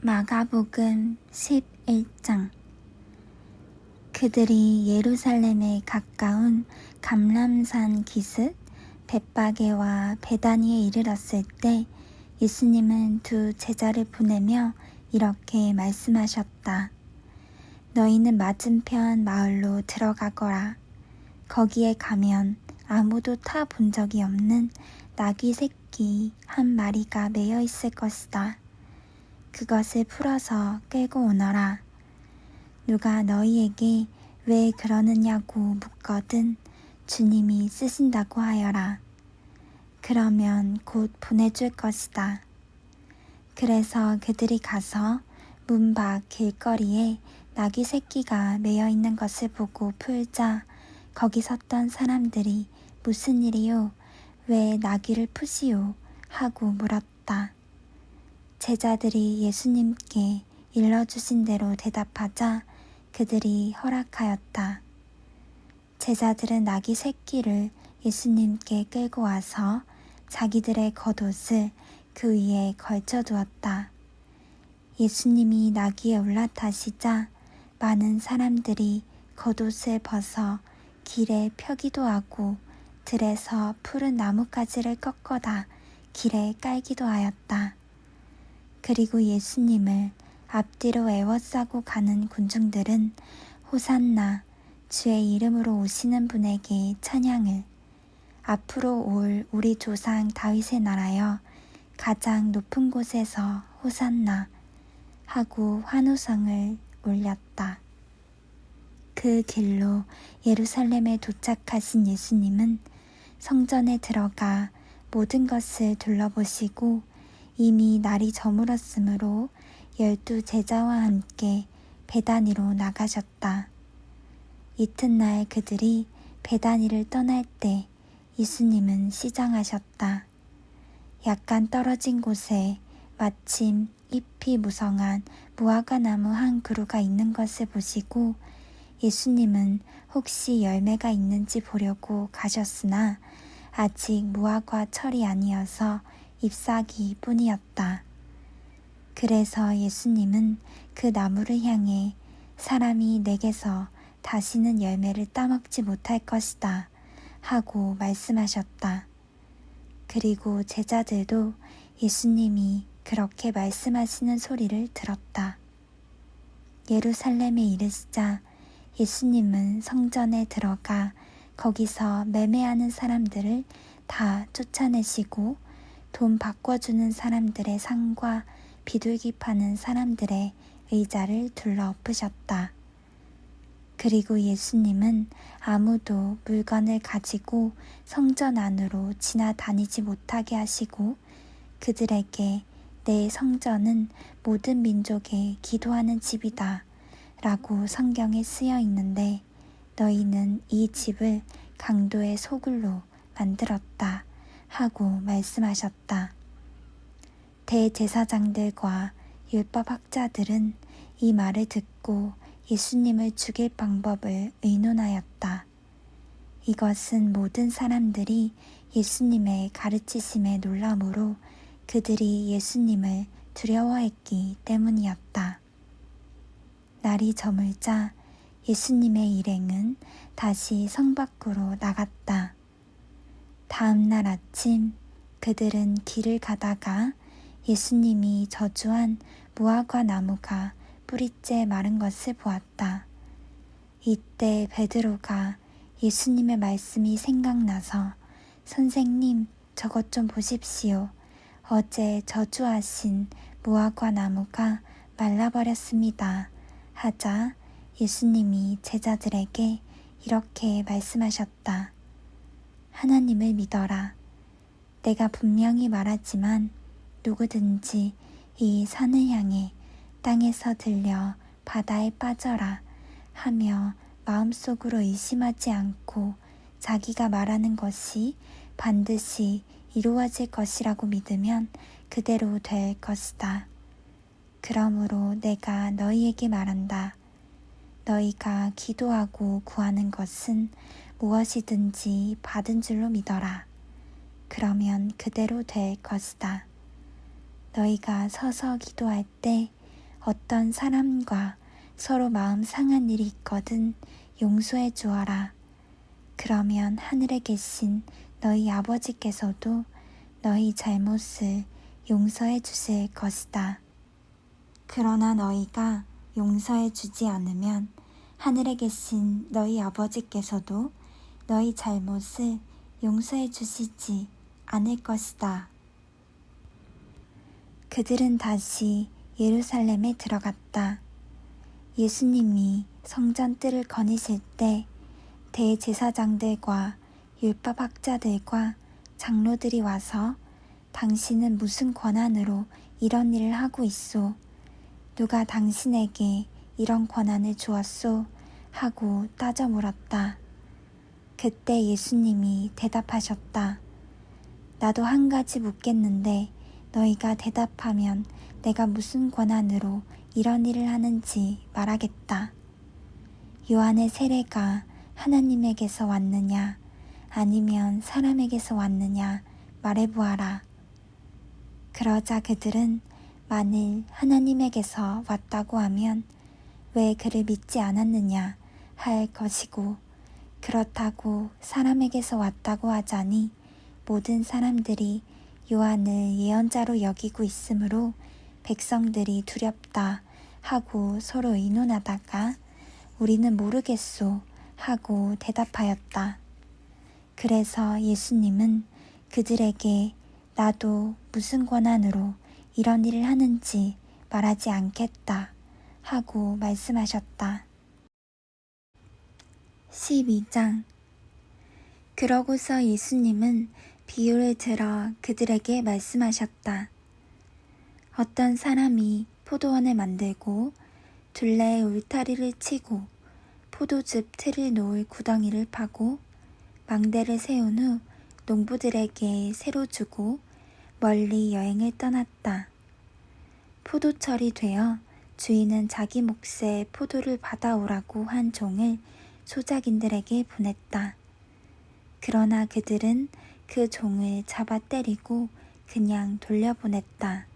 마가복음 11장. 그들이 예루살렘에 가까운 감람산 기슭 벳바게와 베다니에 이르렀을 때 예수님은 두 제자를 보내며 이렇게 말씀하셨다. 너희는 맞은편 마을로 들어가거라. 거기에 가면 아무도 타 본 적이 없는 나귀 새끼 한 마리가 매여 있을 것이다. 그것을 풀어서 끌고 오너라. 누가 너희에게 왜 그러느냐고 묻거든 주님이 쓰신다고 하여라. 그러면 곧 보내줄 것이다. 그래서 그들이 가서 문 밖 길거리에 나귀 새끼가 매여 있는 것을 보고 풀자 거기 섰던 사람들이 무슨 일이요? 왜 나귀를 푸시오? 하고 물었다. 제자들이 예수님께 일러주신 대로 대답하자 그들이 허락하였다. 제자들은 나귀 새끼를 예수님께 끌고 와서 자기들의 겉옷을 그 위에 걸쳐두었다. 예수님이 나귀에 올라타시자 많은 사람들이 겉옷을 벗어 길에 펴기도 하고 들에서 푸른 나뭇가지를 꺾어다 길에 깔기도 하였다. 그리고 예수님을 앞뒤로 에워싸고 가는 군중들은 호산나 주의 이름으로 오시는 분에게 찬양을, 앞으로 올 우리 조상 다윗의 나라여 가장 높은 곳에서 호산나 하고 환호성을 올렸다. 그 길로 예루살렘에 도착하신 예수님은 성전에 들어가 모든 것을 둘러보시고 이미 날이 저물었으므로 12 제자와 함께 베다니로 나가셨다. 이튿날 그들이 베다니를 떠날 때 예수님은 시장하셨다. 약간 떨어진 곳에 마침 잎이 무성한 무화과나무 한 그루가 있는 것을 보시고 예수님은 혹시 열매가 있는지 보려고 가셨으나 아직 무화과 철이 아니어서 잎사귀 뿐이었다. 그래서 예수님은 그 나무를 향해 사람이 내게서 다시는 열매를 따먹지 못할 것이다 하고 말씀하셨다. 그리고 제자들도 예수님이 그렇게 말씀하시는 소리를 들었다. 예루살렘에 이르시자 예수님은 성전에 들어가 거기서 매매하는 사람들을 다 쫓아내시고 돈 바꿔주는 사람들의 상과 비둘기 파는 사람들의 의자를 둘러 엎으셨다. 그리고 예수님은 아무도 물건을 가지고 성전 안으로 지나다니지 못하게 하시고 그들에게 내 성전은 모든 민족의 기도하는 집이다 라고 성경에 쓰여 있는데 너희는 이 집을 강도의 소굴로 만들었다 하고 말씀하셨다. 대제사장들과 율법학자들은 이 말을 듣고 예수님을 죽일 방법을 의논하였다. 이것은 모든 사람들이 예수님의 가르치심에 놀라므로 그들이 예수님을 두려워했기 때문이었다. 날이 저물자 예수님의 일행은 다시 성 밖으로 나갔다. 다음 날 아침 그들은 길을 가다가 예수님이 저주한 무화과 나무가 뿌리째 마른 것을 보았다. 이때 베드로가 예수님의 말씀이 생각나서 선생님 저것 좀 보십시오. 어제 저주하신 무화과 나무가 말라버렸습니다. 하자 예수님이 제자들에게 이렇게 말씀하셨다. 하나님을 믿어라. 내가 분명히 말하지만 누구든지 이 산을 향해 땅에서 들려 바다에 빠져라 하며 마음속으로 의심하지 않고 자기가 말하는 것이 반드시 이루어질 것이라고 믿으면 그대로 될 것이다. 그러므로 내가 너희에게 말한다. 너희가 기도하고 구하는 것은 무엇이든지 받은 줄로 믿어라. 그러면 그대로 될 것이다. 너희가 서서 기도할 때 어떤 사람과 서로 마음 상한 일이 있거든 용서해 주어라. 그러면 하늘에 계신 너희 아버지께서도 너희 잘못을 용서해 주실 것이다. 그러나 너희가 용서해 주지 않으면 하늘에 계신 너희 아버지께서도 너희 잘못을 용서해 주시지 않을 것이다. 그들은 다시 예루살렘에 들어갔다. 예수님이 성전 뜰을 거니실 때 대제사장들과 율법학자들과 장로들이 와서 당신은 무슨 권한으로 이런 일을 하고 있소? 누가 당신에게 이런 권한을 주었소? 하고 따져 물었다. 그때 예수님이 대답하셨다. 나도 한 가지 묻겠는데 너희가 대답하면 내가 무슨 권한으로 이런 일을 하는지 말하겠다. 요한의 세례가 하나님에게서 왔느냐 아니면 사람에게서 왔느냐 말해보아라. 그러자 그들은 만일 하나님에게서 왔다고 하면 왜 그를 믿지 않았느냐 할 것이고, 그렇다고 사람에게서 왔다고 하자니 모든 사람들이 요한을 예언자로 여기고 있으므로 백성들이 두렵다 하고 서로 의논하다가 우리는 모르겠소 하고 대답하였다. 그래서 예수님은 그들에게 나도 무슨 권한으로 이런 일을 하는지 말하지 않겠다 하고 말씀하셨다. 12장. 그러고서 예수님은 비유를 들어 그들에게 말씀하셨다. 어떤 사람이 포도원을 만들고 둘레에 울타리를 치고 포도즙 틀을 놓을 구덩이를 파고 망대를 세운 후 농부들에게 새로 주고 멀리 여행을 떠났다. 포도철이 되어 주인은 자기 몫의 포도를 받아오라고 한 종을 소작인들에게 보냈다. 그러나 그들은 그 종을 잡아 때리고 그냥 돌려보냈다.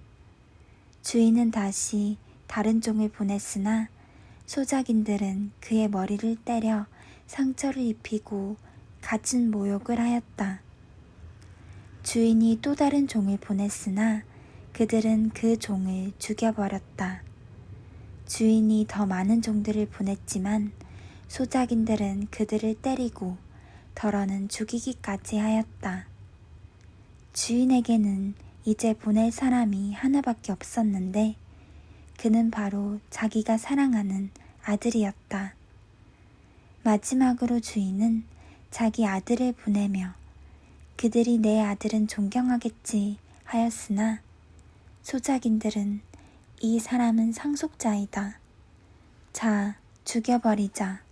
주인은 다시 다른 종을 보냈으나 소작인들은 그의 머리를 때려 상처를 입히고 갖은 모욕을 하였다. 주인이 또 다른 종을 보냈으나 그들은 그 종을 죽여버렸다. 주인이 더 많은 종들을 보냈지만 소작인들은 그들을 때리고 더러는 죽이기까지 하였다. 주인에게는 이제 보낼 사람이 하나밖에 없었는데 그는 바로 자기가 사랑하는 아들이었다. 마지막으로 주인은 자기 아들을 보내며 그들이 내 아들은 존경하겠지 하였으나 소작인들은 이 사람은 상속자이다. 자, 죽여버리자.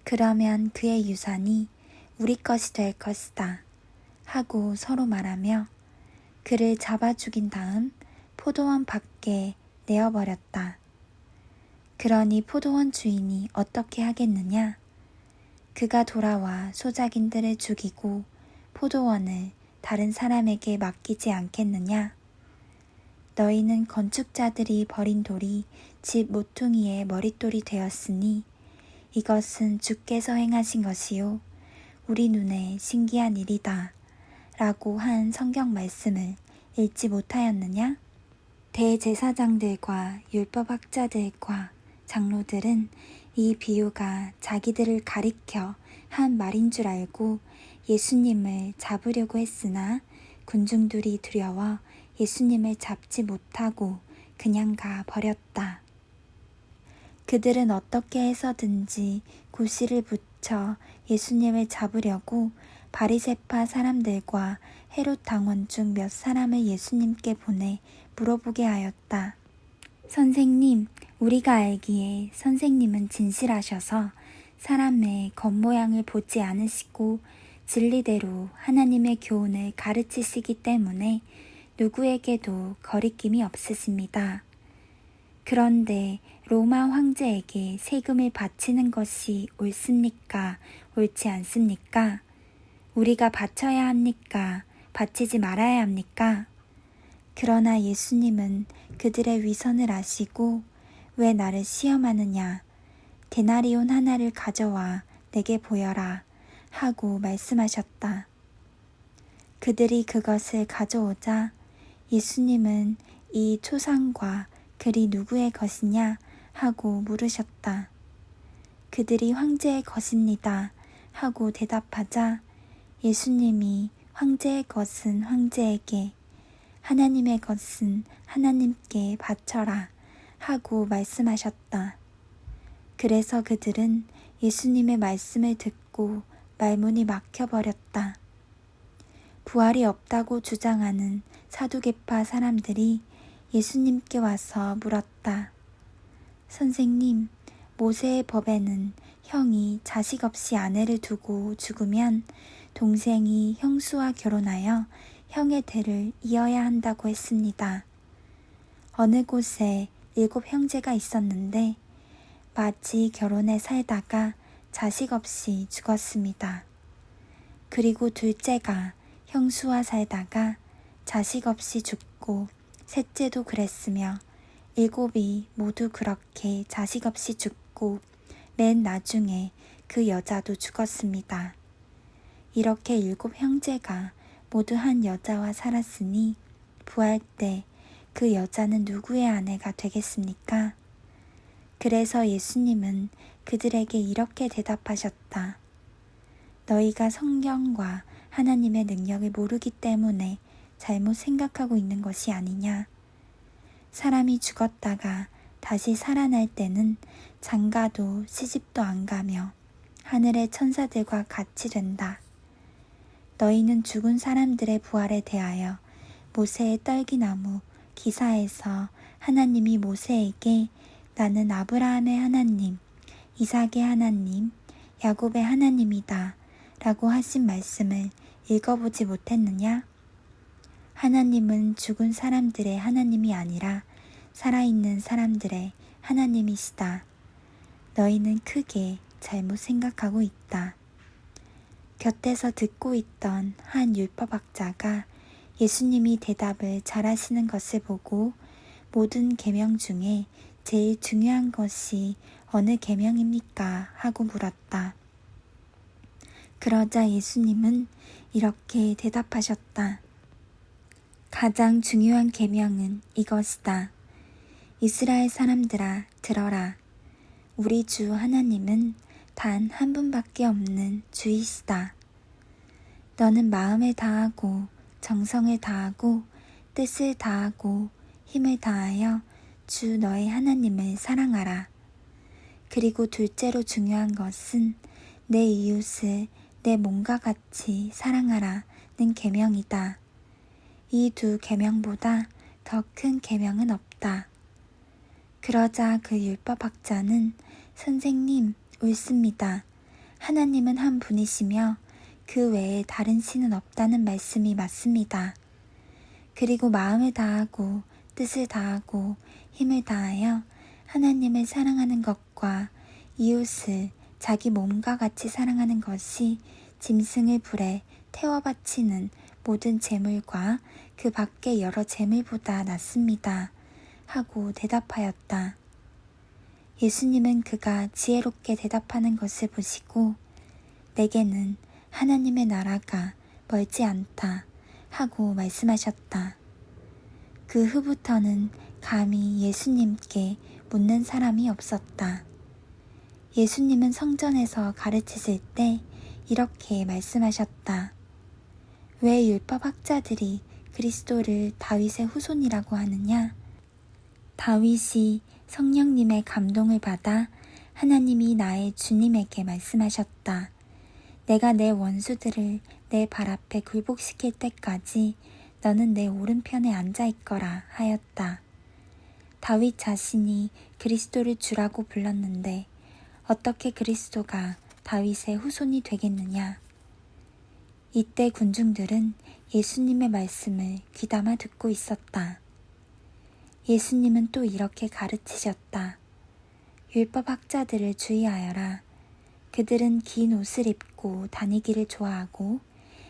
그러면 그의 유산이 우리 것이 될 것이다. 하고 서로 말하며 그를 잡아 죽인 다음 포도원 밖에 내어버렸다. 그러니 포도원 주인이 어떻게 하겠느냐? 그가 돌아와 소작인들을 죽이고 포도원을 다른 사람에게 맡기지 않겠느냐? 너희는 건축자들이 버린 돌이 집 모퉁이의 머릿돌이 되었으니 이것은 주께서 행하신 것이요 우리 눈에 신기한 일이다 라고 한 성경 말씀을 읽지 못하였느냐? 대제사장들과 율법학자들과 장로들은 이 비유가 자기들을 가리켜 한 말인 줄 알고 예수님을 잡으려고 했으나 군중들이 두려워 예수님을 잡지 못하고 그냥 가 버렸다. 그들은 어떻게 해서든지 고시를 붙여 예수님을 잡으려고 바리새파 사람들과 헤롯 당원 중 몇 사람을 예수님께 보내 물어보게 하였다. 선생님, 우리가 알기에 선생님은 진실하셔서 사람의 겉모양을 보지 않으시고 진리대로 하나님의 교훈을 가르치시기 때문에 누구에게도 거리낌이 없으십니다. 그런데 로마 황제에게 세금을 바치는 것이 옳습니까? 옳지 않습니까? 우리가 바쳐야 합니까? 바치지 말아야 합니까? 그러나 예수님은 그들의 위선을 아시고 왜 나를 시험하느냐? 데나리온 하나를 가져와 내게 보여라 하고 말씀하셨다. 그들이 그것을 가져오자 예수님은 이 초상과 글이 누구의 것이냐 하고 물으셨다. 그들이 황제의 것입니다 하고 대답하자 예수님이 황제의 것은 황제에게, 하나님의 것은 하나님께 바쳐라 하고 말씀하셨다. 그래서 그들은 예수님의 말씀을 듣고 말문이 막혀버렸다. 부활이 없다고 주장하는 사두개파 사람들이 예수님께 와서 물었다. 선생님, 모세의 법에는 형이 자식 없이 아내를 두고 죽으면 동생이 형수와 결혼하여 형의 대를 이어야 한다고 했습니다. 어느 곳에 7 형제가 있었는데 마치 결혼해 살다가 자식 없이 죽었습니다. 그리고 둘째가 형수와 살다가 자식 없이 죽고 셋째도 그랬으며 7이 모두 그렇게 자식 없이 죽고 맨 나중에 그 여자도 죽었습니다. 이렇게 7 형제가 모두 한 여자와 살았으니 부활 때 그 여자는 누구의 아내가 되겠습니까? 그래서 예수님은 그들에게 이렇게 대답하셨다. 너희가 성경과 하나님의 능력을 모르기 때문에 잘못 생각하고 있는 것이 아니냐. 사람이 죽었다가 다시 살아날 때는 장가도 시집도 안 가며 하늘의 천사들과 같이 된다. 너희는 죽은 사람들의 부활에 대하여 모세의 떨기나무 기사에서 하나님이 모세에게 나는 아브라함의 하나님, 이삭의 하나님, 야곱의 하나님이다 라고 하신 말씀을 읽어보지 못했느냐? 하나님은 죽은 사람들의 하나님이 아니라 살아있는 사람들의 하나님이시다. 너희는 크게 잘못 생각하고 있다. 곁에서 듣고 있던 한 율법학자가 예수님이 대답을 잘하시는 것을 보고 모든 계명 중에 제일 중요한 것이 어느 계명입니까? 하고 물었다. 그러자 예수님은 이렇게 대답하셨다. 가장 중요한 계명은 이것이다. 이스라엘 사람들아 들어라. 우리 주 하나님은 단 한 분밖에 없는 주이시다. 너는 마음을 다하고 정성을 다하고 뜻을 다하고 힘을 다하여 주 너의 하나님을 사랑하라. 그리고 둘째로 중요한 것은 내 이웃을 내 몸과 같이 사랑하라는 계명이다. 이 2 계명보다 더 큰 계명은 없다. 그러자 그 율법학자는 선생님, 옳습니다. 하나님은 한 분이시며 그 외에 다른 신은 없다는 말씀이 맞습니다. 그리고 마음을 다하고 뜻을 다하고 힘을 다하여 하나님을 사랑하는 것과 이웃을 자기 몸과 같이 사랑하는 것이 짐승을 불에 태워 바치는 모든 제물과 그 밖의 여러 제물보다 낫습니다. 하고 대답하였다. 예수님은 그가 지혜롭게 대답하는 것을 보시고 내게는 하나님의 나라가 멀지 않다 하고 말씀하셨다. 그 후부터는 감히 예수님께 묻는 사람이 없었다. 예수님은 성전에서 가르치실 때 이렇게 말씀하셨다. 왜 율법학자들이 그리스도를 다윗의 후손이라고 하느냐? 다윗이 성령님의 감동을 받아 하나님이 나의 주님에게 말씀하셨다. 내가 내 원수들을 내 발 앞에 굴복시킬 때까지 너는 내 오른편에 앉아 있거라 하였다. 다윗 자신이 그리스도를 주라고 불렀는데 어떻게 그리스도가 다윗의 후손이 되겠느냐? 이때 군중들은 예수님의 말씀을 귀담아 듣고 있었다. 예수님은 또 이렇게 가르치셨다. 율법학자들을 주의하여라. 그들은 긴 옷을 입고 다니기를 좋아하고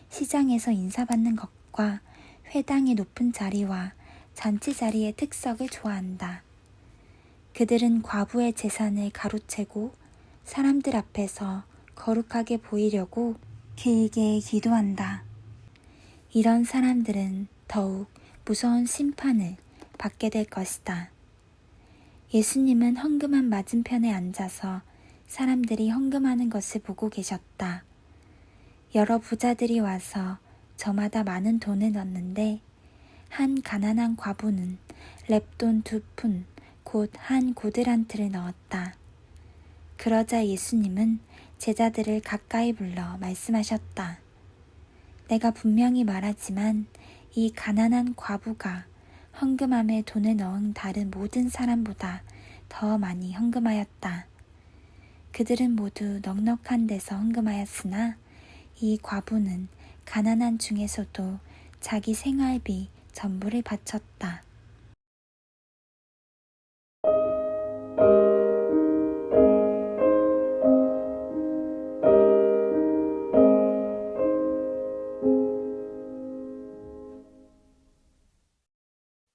시장에서 인사받는 것과 회당의 높은 자리와 잔치 자리의 특석을 좋아한다. 그들은 과부의 재산을 가로채고 사람들 앞에서 거룩하게 보이려고 길게 기도한다. 이런 사람들은 더욱 무서운 심판을 받게 될 것이다. 예수님은 헌금함 맞은편에 앉아서 사람들이 헌금하는 것을 보고 계셨다. 여러 부자들이 와서 저마다 많은 돈을 넣었는데 한 가난한 과부는 렙돈 2푼, 곧 한 고드란트를 넣었다. 그러자 예수님은 제자들을 가까이 불러 말씀하셨다. 내가 분명히 말하지만 이 가난한 과부가 헌금함에 돈을 넣은 다른 모든 사람보다 더 많이 헌금하였다. 그들은 모두 넉넉한 데서 헌금하였으나 이 과부는 가난한 중에서도 자기 생활비 전부를 바쳤다.